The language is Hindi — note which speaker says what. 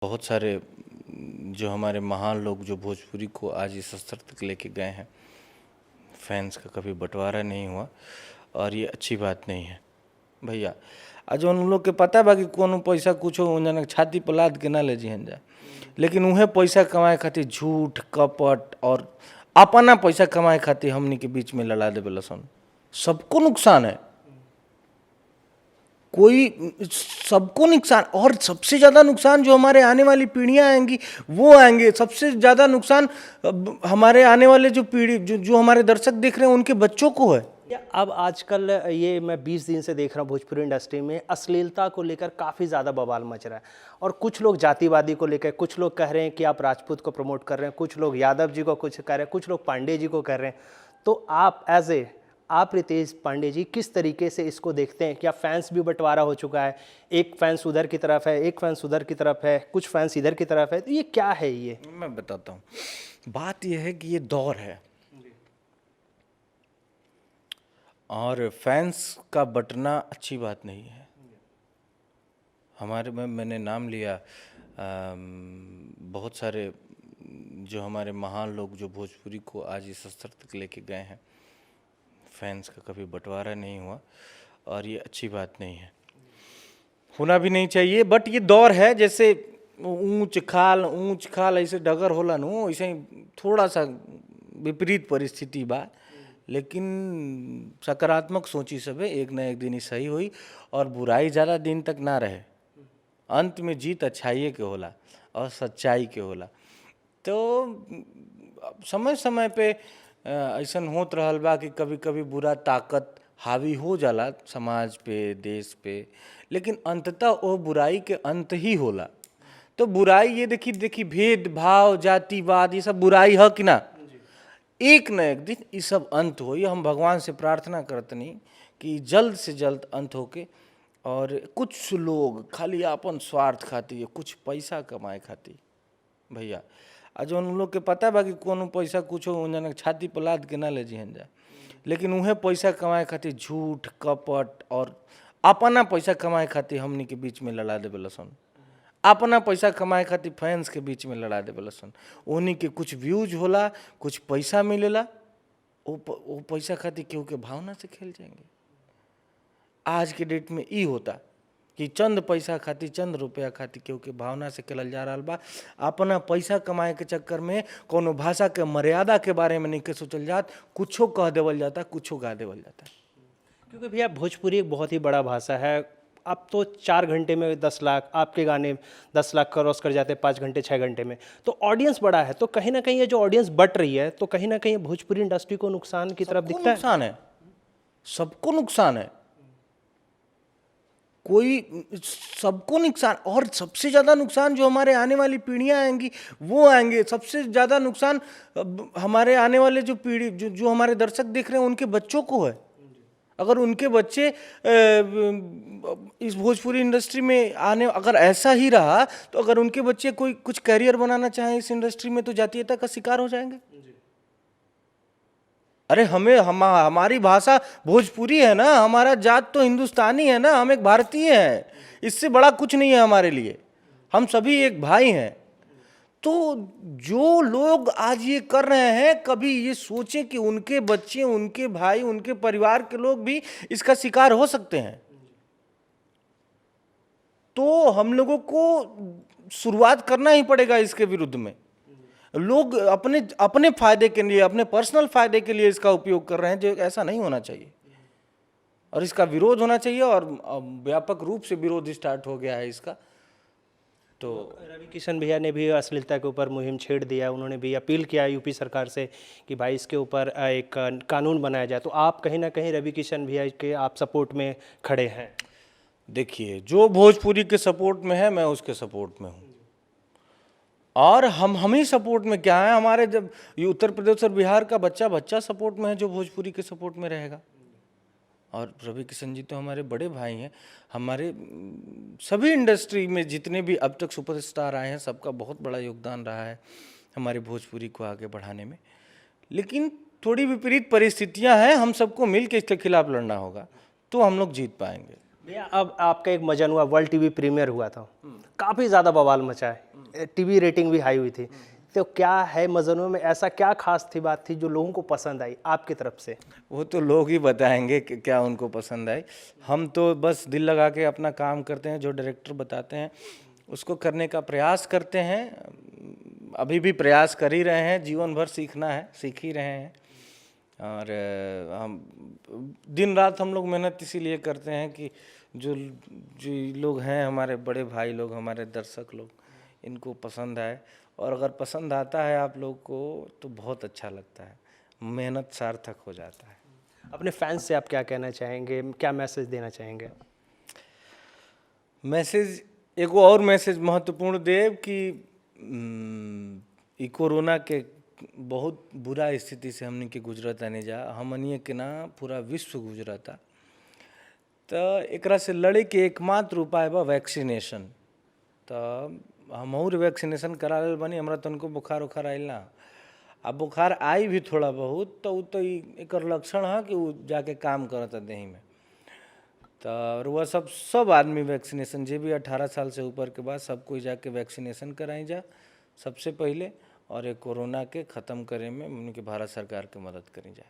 Speaker 1: बहुत सारे जो हमारे महान लोग जो भोजपुरी को आज इस स्तर तक लेके गए हैं, फैंस का कभी बंटवारा नहीं हुआ और ये अच्छी बात नहीं है भैया। आज उन लोग के पता बा कि कोनो पैसा कुछ हो छाती पर लाद के ना ले जिहन जा, लेकिन उहे पैसा कमाए खातिर झूठ कपट और अपना पैसा कमाए खातिर हमनी के बीच में लड़ा देवे लसन। सबको नुकसान है, कोई सबको नुकसान, और सबसे ज़्यादा नुकसान जो हमारे आने वाली पीढ़ियाँ आएंगी वो आएंगे। सबसे ज़्यादा नुकसान हमारे आने वाले जो पीढ़ी जो हमारे दर्शक देख रहे हैं उनके बच्चों को है।
Speaker 2: अब आजकल ये मैं 20 दिन से देख रहा हूँ भोजपुरी इंडस्ट्री में अश्लीलता को लेकर काफ़ी ज़्यादा बवाल मच रहा है और कुछ लोग जातिवादी को लेकर, कुछ लोग कह रहे हैं कि आप राजपूत को प्रमोट कर रहे हैं, कुछ लोग यादव जी को कुछ कह रहे हैं, कुछ लोग पांडे जी को कह रहे हैं। तो आप आप रितेश पांडे जी किस तरीके से इसको देखते हैं? क्या फैंस भी बंटवारा हो चुका है, एक फैंस उधर की तरफ है, एक फैंस उधर की तरफ है, कुछ फैंस इधर की तरफ है, तो ये क्या है? ये
Speaker 1: मैं बताता हूँ। बात यह है कि ये दौर है और फैंस का बंटना अच्छी बात नहीं है। हमारे में मैंने नाम लिया बहुत सारे जो हमारे महान लोग जो भोजपुरी को आज इस स्तर तक लेके गए हैं, फैंस का कभी बंटवारा नहीं हुआ और ये अच्छी बात नहीं है, होना भी नहीं चाहिए। बट ये दौर है, जैसे ऊंच खाल ऐसे डगर होला नु, ऐसे ही थोड़ा सा विपरीत परिस्थिति बा, लेकिन सकारात्मक सोची सब है, एक न एक दिन ही सही हुई और बुराई ज़्यादा दिन तक ना रहे। अंत में जीत अच्छाई के होला और सच्चाई के होला। तो समय समय पे ऐसा होत रहल बा कि कभी कभी बुरा ताकत हावी हो जाला समाज पे, देश पे, लेकिन अंततः वो बुराई के अंत ही होला। तो बुराई ये देखी भेदभाव, जातिवाद, ये सब बुराई है कि ना? एक न एक दिन ये सब अंत हो। ये हम भगवान से प्रार्थना करतनी कि जल्द से जल्द अंत होके, और कुछ लोग खाली अपन स्वार्थ खातिर, कुछ पैसा कमाए खातिर भैया, आज उन लोग के पता बा कि कोनो पैसा कुछ हो छाती पर लाद के ना ले जिहन जा, लेकिन उहे पैसा कमाए खातिर झूठ कपट और अपना पैसा कमाए खातिर हमनी के बीच में लड़ा देवे लसन। अपना पैसा कमाए खातिर फैंस के बीच में लड़ा देवे लसन। उन्हीं के कुछ व्यूज होला, कुछ पैसा मिलेला, वो पैसा खातिर केहू के भावना से खेल जाएंगे। आज के डेट में ई होता कि चंद पैसा खातिर, चंद रुपया खातिर केहू के भावना से खेलल जा रहा बा। अपना पैसा कमाए के चक्कर में कोनो भाषा के मर्यादा के बारे में नहीं के सोचल जात, कुछो कह देवल जाता, कुछो गा देवल जाता।
Speaker 2: क्योंकि भैया भोजपुरी एक बहुत ही बड़ा भाषा है। अब तो 4 घंटे में 10 लाख, आपके गाने 10 लाख क्रॉस कर जाते हैं 5 घंटे 6 घंटे में, तो ऑडियंस बड़ा है। तो कहीं ना कहीं ये जो ऑडियंस बट रही है, तो कहीं ना कहीं भोजपुरी इंडस्ट्री को नुकसान की तरफ दिखता है।
Speaker 1: नुकसान है, सबको नुकसान है, कोई सबको नुकसान, और सबसे ज़्यादा नुकसान जो हमारे आने वाली पीढ़ियाँ आएंगी वो आएंगे। सबसे ज़्यादा नुकसान हमारे आने वाले जो पीढ़ी जो हमारे दर्शक देख रहे हैं उनके बच्चों को है। अगर उनके बच्चे इस भोजपुरी इंडस्ट्री में अगर ऐसा ही रहा, तो अगर उनके बच्चे कोई कुछ करियर बनाना चाहें इस इंडस्ट्री में, तो जातीयता का शिकार हो जाएंगे। अरे हमारी भाषा भोजपुरी है ना, हमारा जात तो हिंदुस्तानी है ना, हम एक भारतीय हैं, इससे बड़ा कुछ नहीं है हमारे लिए, हम सभी एक भाई हैं। तो जो लोग आज ये कर रहे हैं, कभी ये सोचें कि उनके बच्चे, उनके भाई, उनके परिवार के लोग भी इसका शिकार हो सकते हैं। तो हम लोगों को शुरुआत करना ही पड़ेगा इसके विरुद्ध में। लोग अपने फायदे के लिए, अपने पर्सनल फायदे के लिए इसका उपयोग कर रहे हैं, जो ऐसा नहीं होना चाहिए और इसका विरोध होना चाहिए, और व्यापक रूप से विरोध स्टार्ट हो गया है इसका। तो
Speaker 2: रवि किशन भैया ने भी अश्लीलता के ऊपर मुहिम छेड़ दिया, उन्होंने भी अपील किया यूपी सरकार से कि भाई इसके ऊपर एक कानून बनाया जाए। तो आप कहीं ना कहीं रवि किशन भैया के आप सपोर्ट में खड़े हैं?
Speaker 1: देखिए, जो भोजपुरी के सपोर्ट में है, मैं उसके सपोर्ट में हूँ, और हम ही सपोर्ट में क्या है, हमारे जब ये उत्तर प्रदेश और बिहार का बच्चा सपोर्ट में है जो भोजपुरी के सपोर्ट में रहेगा। और रवि किशन जी तो हमारे बड़े भाई हैं। हमारे सभी इंडस्ट्री में जितने भी अब तक सुपरस्टार आए हैं, सबका बहुत बड़ा योगदान रहा है हमारे भोजपुरी को आगे बढ़ाने में। लेकिन थोड़ी विपरीत परिस्थितियां हैं, हम सबको मिल के इसके खिलाफ लड़ना होगा, तो हम लोग जीत पाएंगे।
Speaker 2: भैया अब आपका एक मजन हुआ, वर्ल्ड टीवी प्रीमियर हुआ था, काफ़ी ज़्यादा बवाल मचा है, टीवी रेटिंग भी हाई हुई थी। तो क्या है मजनू में, ऐसा क्या खास थी बात थी जो लोगों को पसंद आई आपकी तरफ से?
Speaker 1: वो तो लोग ही बताएंगे कि क्या उनको पसंद आई। हम तो बस दिल लगा के अपना काम करते हैं, जो डायरेक्टर बताते हैं उसको करने का प्रयास करते हैं। अभी भी प्रयास कर ही रहे हैं, जीवन भर सीखना है, सीख ही रहे हैं। और हम दिन रात हम लोग मेहनत इसीलिए करते हैं कि जो जो लोग हैं, हमारे बड़े भाई लोग, हमारे दर्शक लोग, इनको पसंद आए। और अगर पसंद आता है आप लोग को तो बहुत अच्छा लगता है, मेहनत सार्थक हो जाता है।
Speaker 2: अपने फैंस से आप क्या कहना चाहेंगे, क्या मैसेज देना चाहेंगे?
Speaker 1: मैसेज, एगो और मैसेज महत्वपूर्ण देव कि ई कोरोना के बहुत बुरा स्थिति से हमने के गुजरता नहीं जा, हमनिए के ना पूरा विश्व गुजरता। तो एकरा से लड़े के एकमात्र उपाय बा वैक्सीनेशन। तो हम और वैक्सीनेशन करा लेल बनी, हमरा तनको बुखार उखार आइल ना। अब बुखार आई भी थोड़ा बहुत तो एकर लक्षण है कि वो जाके काम करता देही में। तो वह सब आदमी वैक्सीनेशन, जे भी 18 साल से ऊपर के बाद सब कोई जाके वैक्सीनेशन कराई जा सबसे पहले, और ये कोरोना के ख़त्म करे में उनके भारत सरकार के मदद करी जा।